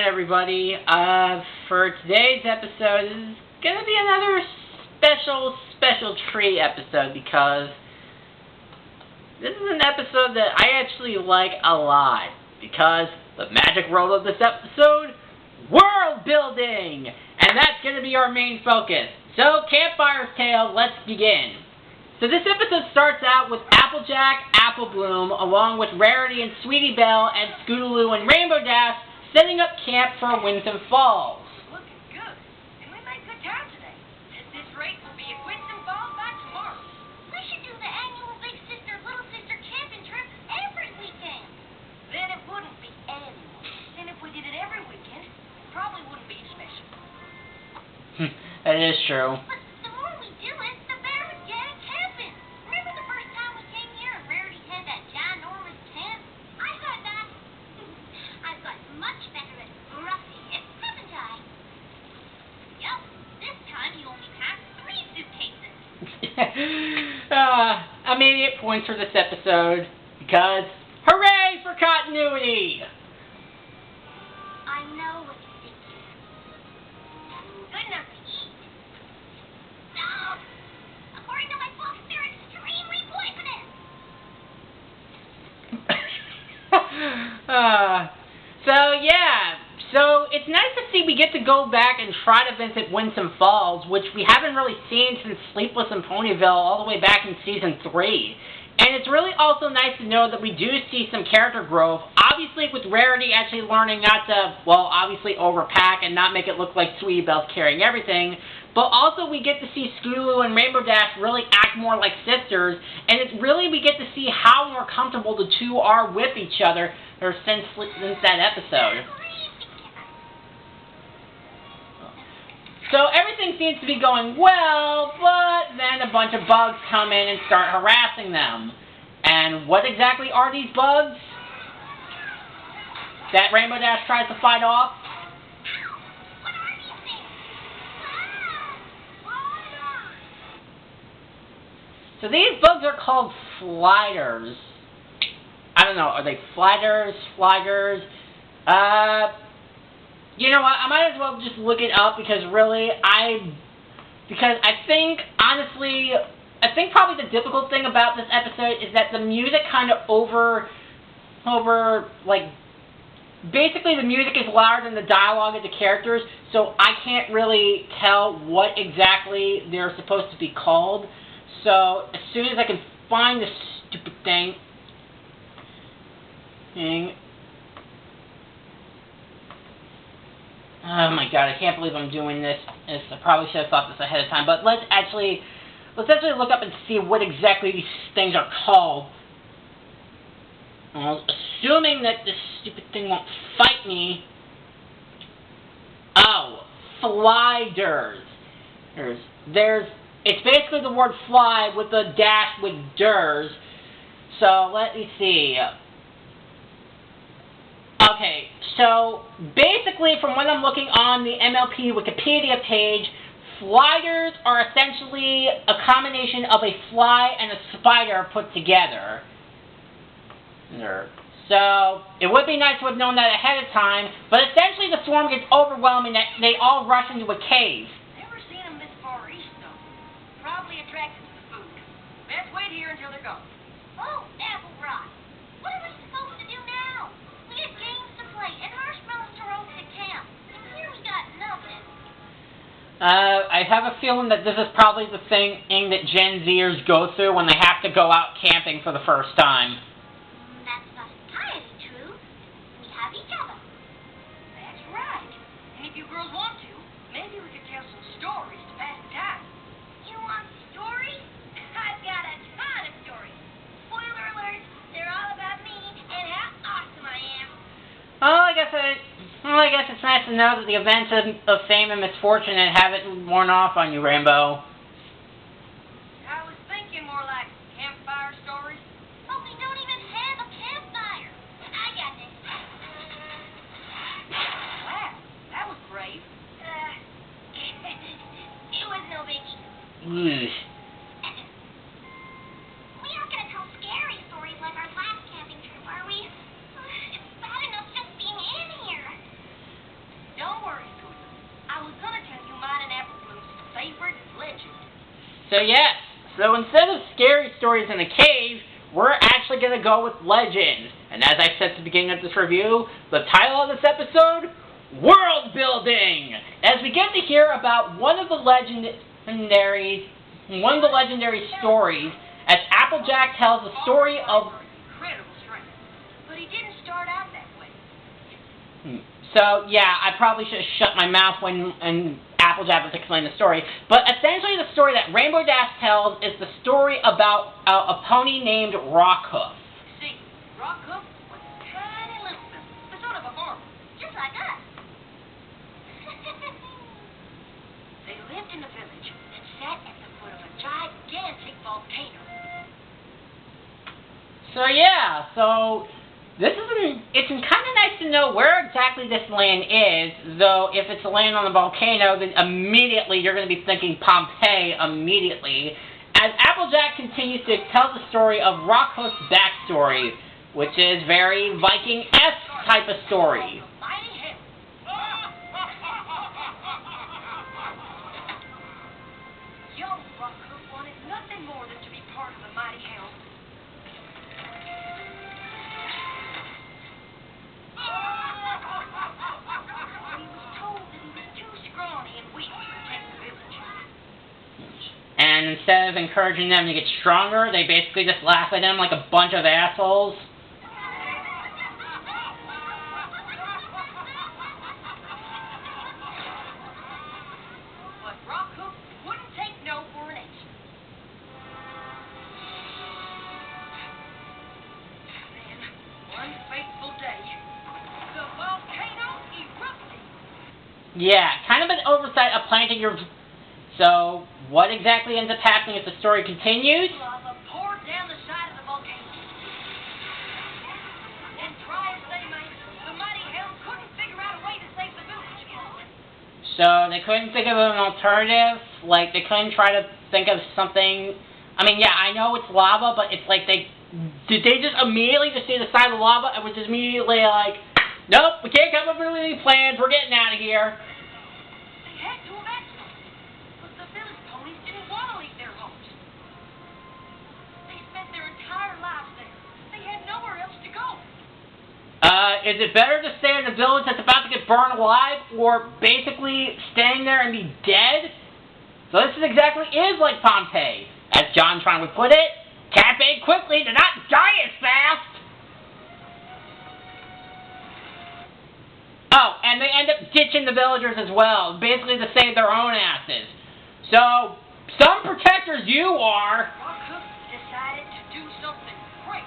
everybody. For today's episode, this is going to be another special treat episode because this is an episode that I actually like a lot because the magic role of this episode, world building! And that's going to be our main focus. So, Campfire's Tale, let's begin. So this episode starts out with Applejack, Applebloom, along with Rarity and Sweetie Belle and Scootaloo and Rainbow Dash setting up camp for Windstom Falls. Looking good. And we made good time today. At this rate, we'll be at Windstom Falls by tomorrow. We should do the annual Big Sister, Little Sister camping trip every weekend. Then it wouldn't be annual. And if we did it every weekend, it probably wouldn't be special. That is true. But the more we do it, the better we get at camping. Remember the first time we came here and Rarity had that ginormous tent? I thought that. I've got much better at roughing it, haven't I? Yup, this time you only packed 3 suitcases. Immediate points for this episode because hooray for continuity! I know what you're thinking. Good enough to eat. No! According to my books, they're extremely poisonous. So it's nice to see we get to go back and try to visit Windstom Falls, which we haven't really seen since Sleepless in Ponyville all the way back in Season 3. And it's really also nice to know that we do see some character growth, obviously with Rarity actually learning not to, well, obviously overpack and not make it look like Sweetie Belle's carrying everything, but also we get to see Scootaloo and Rainbow Dash really act more like sisters, and it's really we get to see how more comfortable the two are with each other since that episode. So everything seems to be going well, but then a bunch of bugs come in and start harassing them. And what exactly are these bugs that Rainbow Dash tries to fight off? What are these things? So these bugs are called fliders. I don't know, are they fliders, fligers? You know what, I might as well just look it up because really, I think, honestly, I think probably the difficult thing about this episode is that the music kind of basically the music is louder than the dialogue of the characters, so I can't really tell what exactly they're supposed to be called. So, as soon as I can find this stupid thing, oh my god, I can't believe I'm doing this. I probably should have thought this ahead of time, but let's actually look up and see what exactly these things are called. Well, assuming that this stupid thing won't fight me. Oh, fliders. It's basically the word fly with the dash with ders. So, let me see. Okay, so basically from what I'm looking on the MLP Wikipedia page, fliders are essentially a combination of a fly and a spider put together. So, it would be nice to have known that ahead of time, but essentially the swarm gets overwhelming and they all rush into a cave. Never seen them this far east, though. Probably attracted to the food. Best wait here until they're gone. Oh, apple rot. What are we supposed to do now? We had games to play and marshmallows to roast at camp. And here we got nothing. I have a feeling that this is probably the thing that Gen Zers go through when they have to go out camping for the first time. That's not entirely true. We have each other. That's right. And if you girls want to, maybe we could tell some stories to pass the time. You want stories? I've got a ton of stories. Spoiler alert, they're all about me and how awesome I am. Well, I guess it's nice to know that the events of fame and misfortune haven't worn off on you, Rainbow. I was thinking more like campfire stories. But we don't even have a campfire. I got this. Wow, that was brave. It was no biggie. Ugh. We aren't going to tell scary stories like our last camping trip, are we? It's bad enough just being in here. So yes, so instead of scary stories in a cave, we're actually going to go with legends. And as I said at the beginning of this review, the title of this episode, World Building! As we get to hear about one of the legendary stories, as Applejack tells the story of... Incredible strength. But he didn't start out that way. So, yeah, I probably should have shut my mouth when Applejack was explaining the story. But essentially the story that Rainbow Dash tells is the story about a pony named Rockhoof. See, Rockhoof was a tiny little bit, the son of a farmer. Just like us. They lived in a village that sat at the foot of a gigantic volcano. So yeah, it's kind of nice to know where exactly this land is, though if it's a land on a volcano, then immediately you're going to be thinking Pompeii immediately, as Applejack continues to tell the story of Rockhoof's backstory, which is very Viking-esque type of story. Young Rockhoof wanted nothing more than to be part of the mighty helm. And instead of encouraging them to get stronger, they basically just laugh at them like a bunch of assholes. But Rockhoof wouldn't take no for an answer. Then, one fateful day, the volcano erupted. Yeah, kind of an oversight of planting your... So, what exactly ends up happening as the story continues? Lava poured down the side of the volcano. And try as they might, the mighty helm couldn't figure out a way to save the village. So, they couldn't think of an alternative? Like, they couldn't try to think of something... I mean, yeah, I know it's lava, but it's like Did they just immediately just see the side of the lava and was just immediately like, nope, we can't come up with any plans, we're getting out of here? They had to have acted on it. But the village ponies didn't want to leave their homes. They spent their entire lives there. They had nowhere else to go. Is it better to stay in the village that's about to get burned alive, or basically staying there and be dead? So this is exactly is like Pompeii. As John Tron would put it, campaign quickly to not die as fast! Oh, and they end up ditching the villagers as well, basically to save their own asses. So, some protectors you are! Rockhoof decided to do something great.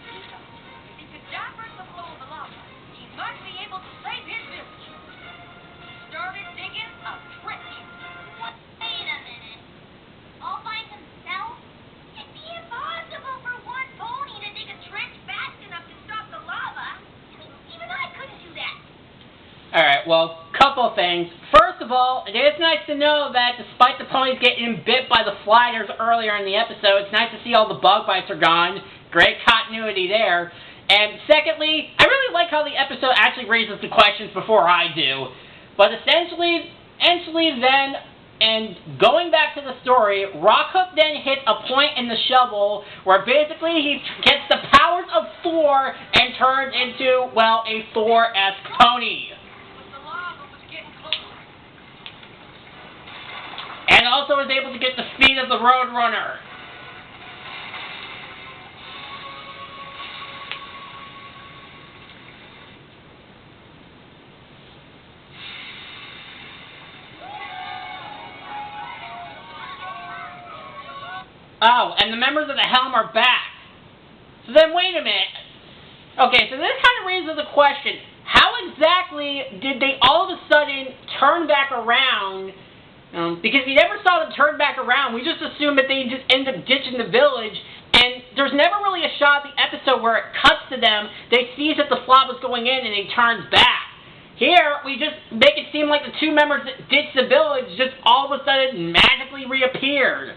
He thought if he could divert the flow of the lava, he might be able to save his village. He started digging a trench. Wait a minute. All by himself? It'd be impossible for one pony to dig a trench fast enough to stop the lava. I mean, even I couldn't do that. Alright, well, couple things. First of all, it is nice to know that despite the ponies getting bit by the sliders earlier in the episode, it's nice to see all the bug bites are gone. Great continuity there. And secondly, I really like how the episode actually raises the questions before I do. But essentially then, and going back to the story, Rockhoof then hits a point in the shovel where basically he gets the powers of Thor and turns into, well, a Thor-esque pony. But the lava was getting closer. And also is able to get the speed of the Roadrunner. Oh, and the members of the Helm are back. So then, wait a minute. Okay, so this kind of raises the question. How exactly did they all of a sudden turn back around? Because we never saw them turn back around. We just assumed that they just ended up ditching the village. And there's never really a shot of the episode where it cuts to them. They see that the flop is going in and he turns back. Here, we just make it seem like the two members that ditched the village just all of a sudden magically reappeared.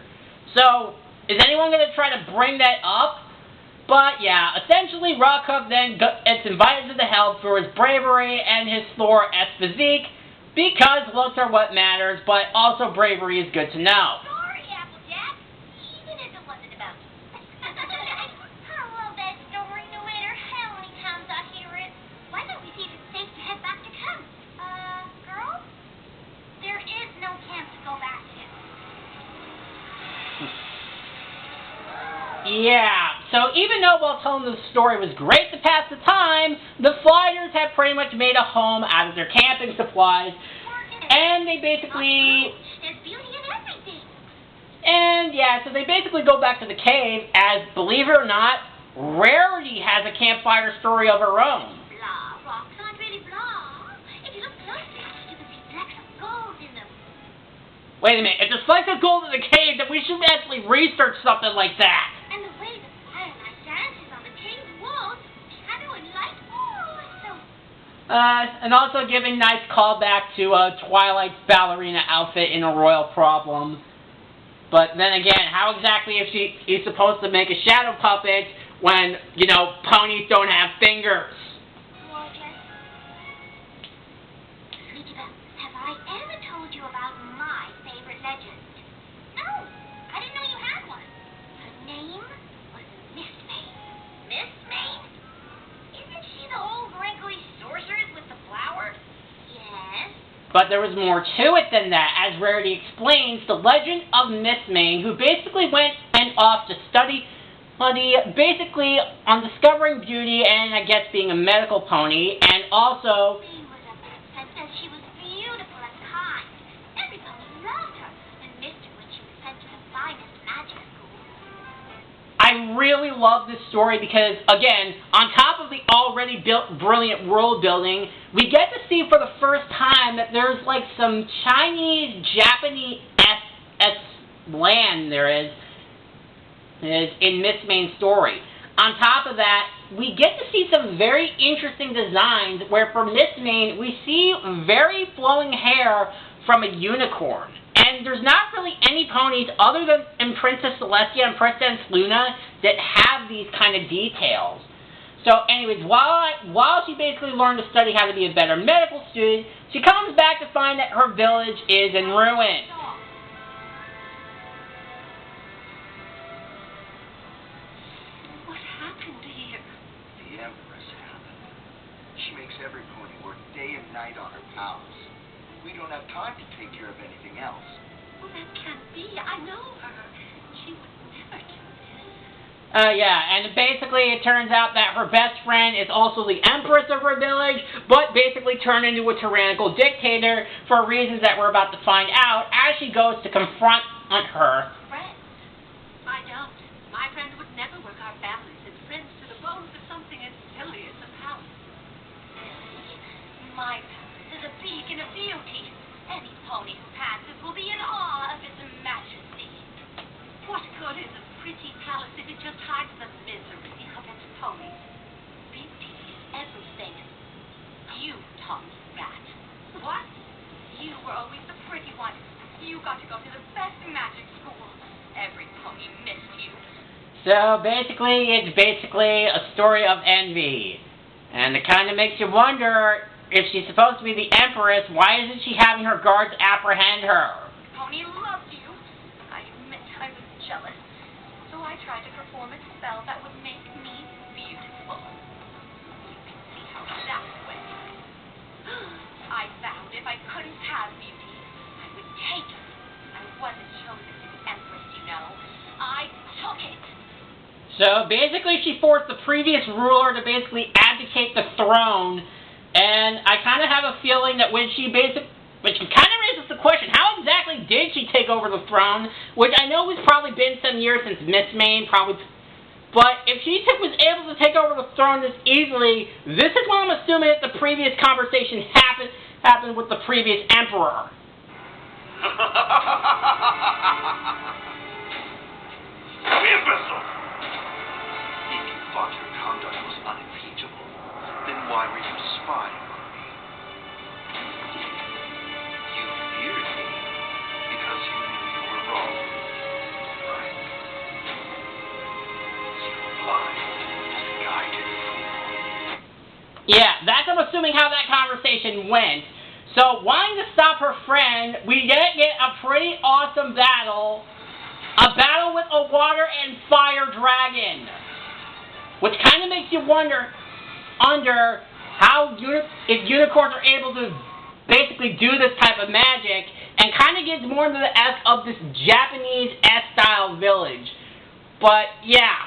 So, is anyone going to try to bring that up? But yeah, essentially Rockhoof then gets invited to the Helm for his bravery and his Thor-esque physique, Because looks are what matters, but also bravery is good to know. Sorry, Applejack. Even if it wasn't about you. I love that story no matter how many times I hear it. Why don't we see if it's safe to head back to camp? Girls? There is no camp to go back to. Yeah, so even though while telling the story was great to pass the time, the Flyers have pretty much made a home out of their camping supplies, and they basically... There's beauty in everything. And yeah, so they basically go back to the cave as, believe it or not, Rarity has a campfire story of her own. Blah, rocks aren't really blah. If you look closely, you can see flecks of gold in them. Wait a minute, if there's flecks of gold in the cave, then we should actually research something like that. And the way the firelight dances on the cave walls, shadow and light, so... And also giving nice callback to Twilight's ballerina outfit in A Royal Problem. But then again, how exactly is supposed to make a shadow puppet when, you know, ponies don't have fingers? Walter. Sweetie Belle, have I ever told you about my favorite legend? No, I didn't know you had one. Her name was Miss May. Miss May? Isn't she the old wrinkly sorceress with the flowers? Yes. But there was more to it than that, as Rarity explains the legend of Miss May, who basically went off to study basically on discovering beauty and I guess being a medical pony, and also... She was a princess. She was beautiful and kind. Everybody loved her and missed her when she was sent to the finest magic school. I really love this story because, again, on top of the already built brilliant world building, we get to see for the first time that there's like some Chinese, Japanese land there is in Miss May's story. On top of that, we get to see some very interesting designs where for Miss May we see very flowing hair from a unicorn. And there's not really any ponies other than in Princess Celestia and Princess Luna that have these kind of details. So anyways, while she basically learned to study how to be a better medical student, she comes back to find that her village is in ruins. What happened here? The Empress happened. She makes every pony work day and night on her pals. We don't have time to take care of anything else. Well, that can't be. I know her. She would never do this. Yeah, and basically it turns out that her best friend is also the Empress of her village, but basically turned into a tyrannical dictator for reasons that we're about to find out as she goes to confront her. Friend? I don't. My friend would never work our families as friends to the bone for something as silly as a palace. My palace is a beacon of beauty. Any pony who passes will be in awe of its majesty. What good is a pretty palace if it just hides the misery of its ponies? Beauty is everything. You taught me that. What? You were always the pretty one. You got to go to the best magic school. Every pony missed you. So basically, it's basically a story of envy. And it kind of makes you wonder, if she's supposed to be the Empress, why isn't she having her guards apprehend her? Pony loved you. I admit I was jealous. So I tried to perform a spell that would make me beautiful. You can see how that went. I vowed if I couldn't have beauty, I would take it. I wasn't chosen to be Empress, you know. I took it. So basically she forced the previous ruler to basically abdicate the throne, and I kind of have a feeling that when she kind of raises the question, how exactly did she take over the throne? Which I know it's probably been some years since Miss May, but if she was able to take over the throne this easily, this is when I'm assuming that the previous conversation happened with the previous emperor. Imbecile! If you thought your conduct was unimpeachable, then why were you spying on me? You feared me because you knew you were wrong, right? You blind, misguided fool. Yeah, that's I'm assuming how that conversation went. So, wanting to stop her friend, we get a pretty awesome battle. A battle with a water and fire dragon. Which kind of makes you wonder how if unicorns are able to basically do this type of magic, and kind of gets more into the esque of this Japanese-esque style village. But yeah,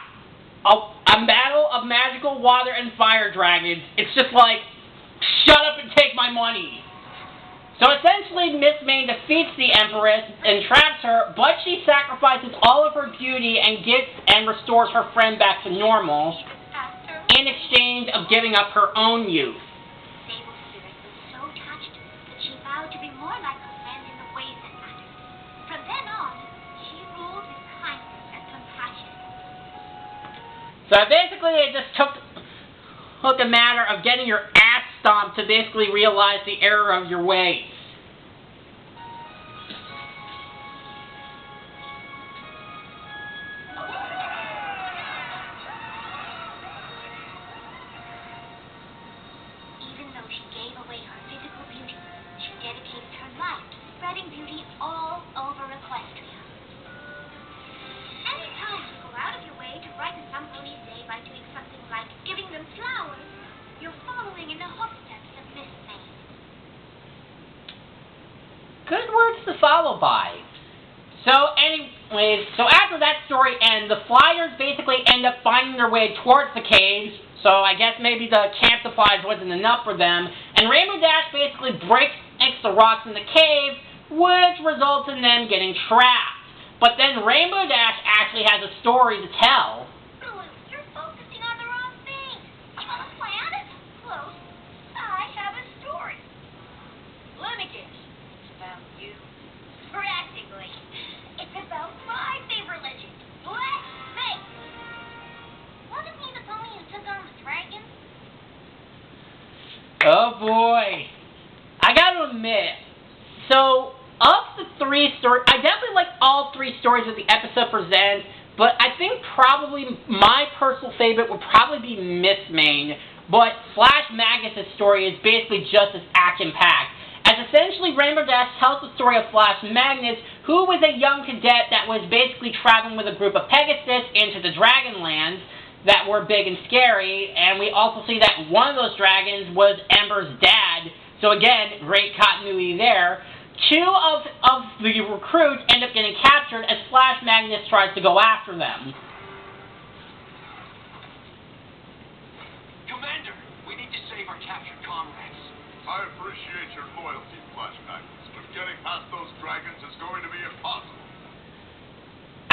a battle of magical water and fire dragons. It's just like, shut up and take my money. So essentially, Miss Main defeats the Empress and traps her, but she sacrifices all of her beauty and restores her friend back to normal in exchange of giving up her own youth. Sable Spirit was so touched that she vowed to be more like her friend in the ways that matter. From then on, she ruled with kindness and compassion. So basically, it just took a matter of getting your ass stomped to basically realize the error of your ways. Even though she gave away her physical beauty, she dedicated her life to spreading beauty all over Equestria. Anytime you go out of your way to brighten somebody's day by doing something like giving them flowers, you're following in the footsteps of Miss May. Good words to follow by. So anyways, after that story ends, the Flyers basically end up finding their way towards the caves. So I guess maybe the camp supplies wasn't enough for them. And Rainbow Dash basically breaks the rocks in the cave, which results in them getting trapped. But then Rainbow Dash actually has a story to tell. You're focusing on the wrong thing. You want a plan? Close. I have a story. Let me guess. It's about you. Practically. It's about my favorite legend, Black Snake. Wasn't he the pony who took on the dragon? Oh boy. I gotta admit, so of the three stories, I definitely like all three stories that the episode presents, but I think probably my personal favorite would probably be Miss Main, but Flash Magnus' story is basically just as action-packed. As essentially Rainbow Dash tells the story of Flash Magnus, who was a young cadet that was basically traveling with a group of Pegasus into the Dragonlands that were big and scary, and we also see that one of those dragons was Ember's dad, so again, great continuity there. Two of the recruits end up getting captured as Flash Magnus tries to go after them. Commander, we need to save our captured comrades. I appreciate your loyalty, Flash Magnus, but getting past those dragons is going to be impossible.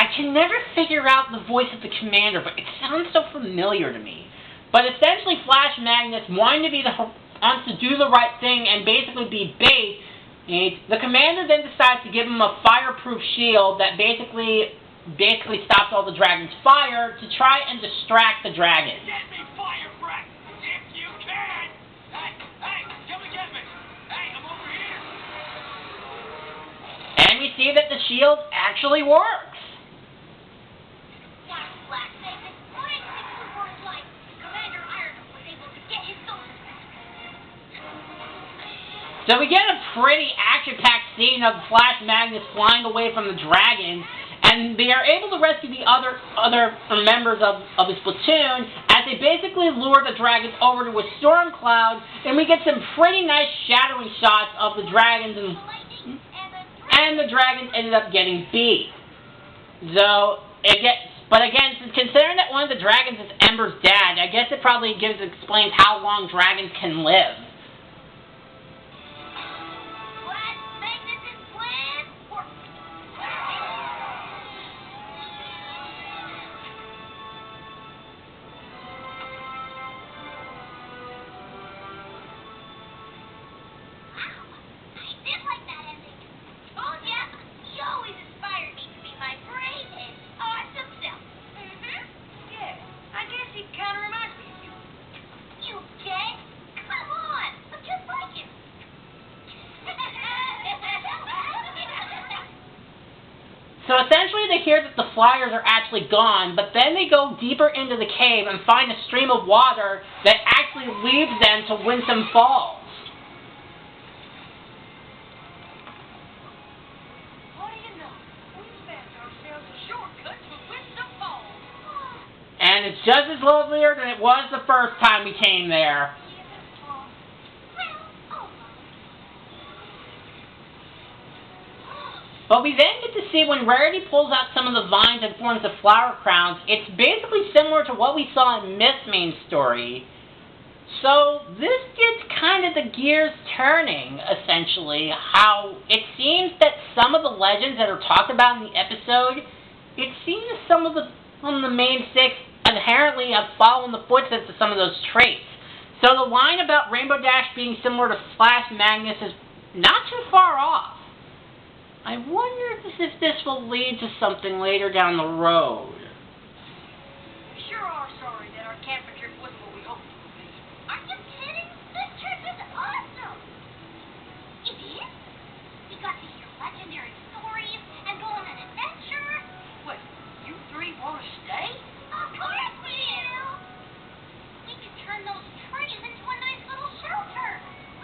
I can never figure out the voice of the commander, but it sounds so familiar to me. But essentially, Flash Magnus wants to do the right thing and basically be bait. The commander then decides to give him a fireproof shield that basically stops all the dragon's fire to try and distract the dragon. Get me fire breath, if you can! Hey, come and get me! Hey, I'm over here! And we see that the shield actually works. That's Black Snake. What makes it for his life? Commander Iron was able to get his soldiers back. So we get a pretty action-packed scene of Flash Magnus flying away from the dragon, and they are able to rescue the other members of his platoon as they basically lure the dragons over to a storm cloud, and we get some pretty nice shadowing shots of the dragons, and the dragons ended up getting beat. So, but again, considering that one of the dragons is Ember's dad, I guess it probably explains how long dragons can live. So essentially they hear that the Flyers are actually gone, but then they go deeper into the cave and find a stream of water that actually leads them to Windstom Falls. just as lovelier than it was the first time we came there. But we then get to see when Rarity pulls out some of the vines and forms the flower crowns, it's basically similar to what we saw in Miss Main's story. So this gets kind of the gears turning, essentially, how it seems that some of the legends that are talked about in the episode, it seems some of the main six inherently have followed in the footsteps of some of those traits. So the line about Rainbow Dash being similar to Flash Magnus is not too far off. I wonder if this will lead to something later down the road. We sure are sorry that our camping trip wasn't what we hoped it would be. Are you kidding? This trip is awesome. It is? We got to hear legendary stories and go on an adventure. What, you three want to stay? Of course we do. We can turn those trees into a nice little shelter.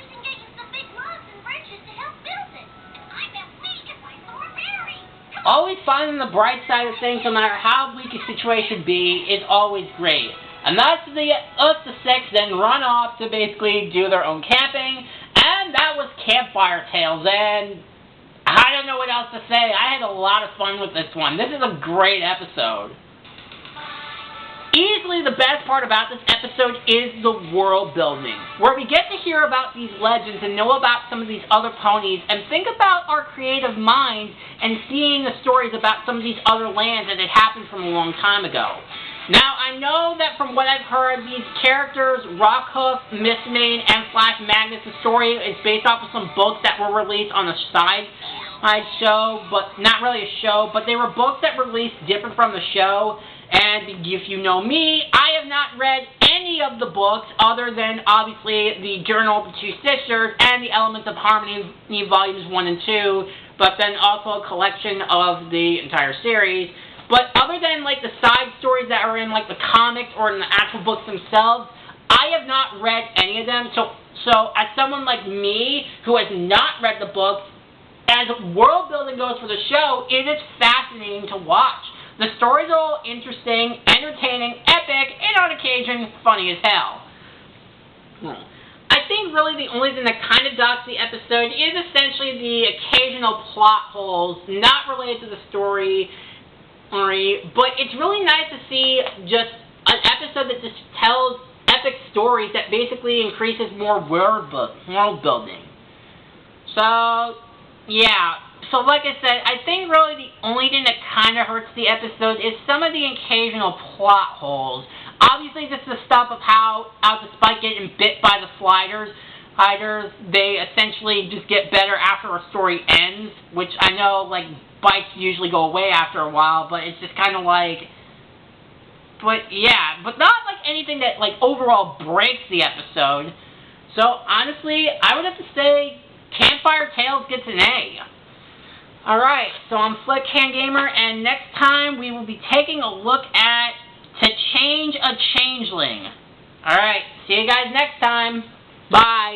We can get you some big logs and branches to help build it. And I bet we can find more berries. Always finding the bright side of things, no matter how bleak a situation be, is always great. And thus the six then run off to basically do their own camping, and that was Campfire Tales, and I don't know what else to say. I had a lot of fun with this one. This is a great episode. Easily the best part about this episode is the world building, where we get to hear about these legends and know about some of these other ponies and think about our creative minds and seeing the stories about some of these other lands that had happened from a long time ago. Now, I know that from what I've heard, these characters, Rockhoof, Miss Main, and Flash Magnus, the story is based off of some books that were released on a side show, but not really a show, but they were books that were released different from the show. And if you know me, I have not read any of the books other than, obviously, the Journal of the Two Sisters and the Elements of Harmony Volumes 1 and 2, but then also a collection of the entire series. But other than, like, the side stories that are in, like, the comics or in the actual books themselves, I have not read any of them. So as someone like me, who has not read the books, as world building goes for the show, it is fascinating to watch. The stories are all interesting, entertaining, epic, and on occasion, funny as hell. I think really the only thing that kind of docks the episode is essentially the occasional plot holes not related to the story, but it's really nice to see just an episode that just tells epic stories that basically increases more world building. So, yeah. So like I said, I think really the only thing that kind of hurts the episode is some of the occasional plot holes. Obviously, this is the stuff of how despite getting bit by the sliders, they essentially just get better after a story ends, which I know, like, bites usually go away after a while, but it's just kind of like, but yeah, but not like anything that, like, overall breaks the episode. So, honestly, I would have to say Campfire Tales gets an A. Alright, so I'm Flickhan Gamer, and next time we will be taking a look at To Change a Changeling. Alright, see you guys next time. Bye.